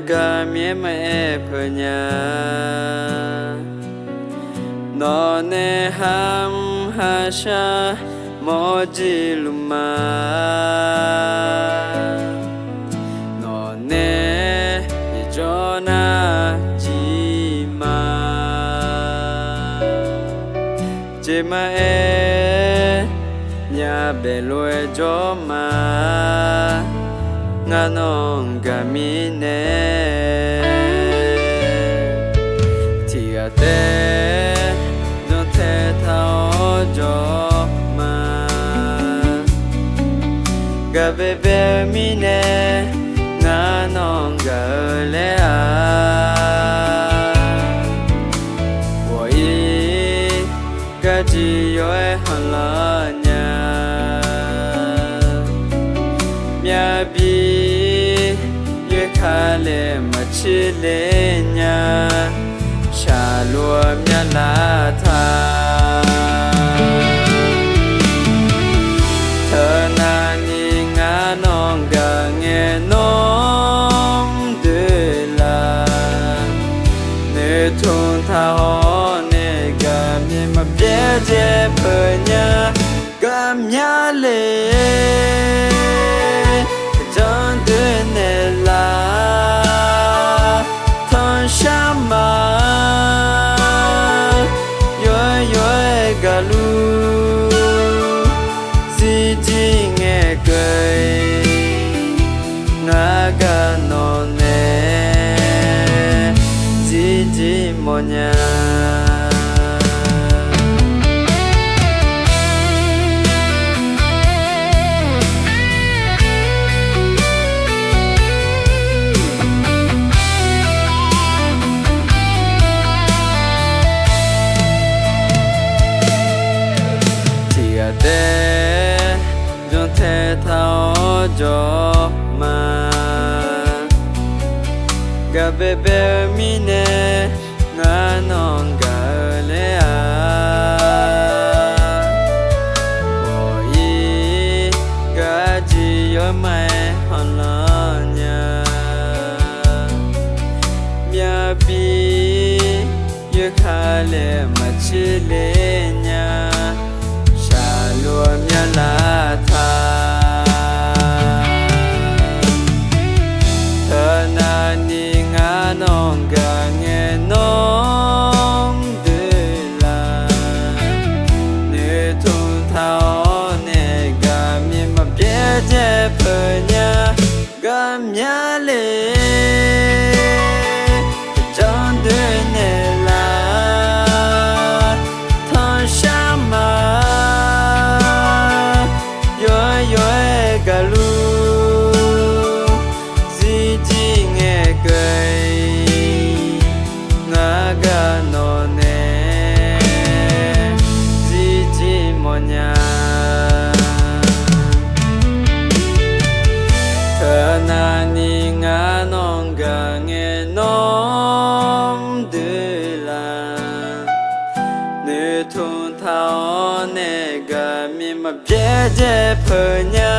ga mi me phnya no ne ham ha sha mo ji luma no ne ye jona ji ma je ma nya be lo jo ma nga non ga mi ne ti ga te do te ta o jo ma ga be be mi ne nga non ga le a wo yi ga ji yo e han la nya mya bi khale machile nya shalo mya la tha thana ni nga nong ga nge nom de la ne thun tha ho ne ga mi ma pye je phnya ga mya le John de ne la Shama yo galu si ji nge kai nga ga no ne si ji mo nya Don't take how jo ma ga be be mi ne nga non ga le a boy ga ji yo mai hon la nya mya bi ye kha le ma chi le nya Lua mya la tha Thana ni nga nong ga nge nom de la Ne thun tha o ne ga mi ma pye je phnya ga mya le John de ne la Thon shama galu si ji nge kai nga ga no ne si ji mo nya thana ni nga non ga nge nom de la ne thun tha o ne ga mi ma pye je phnya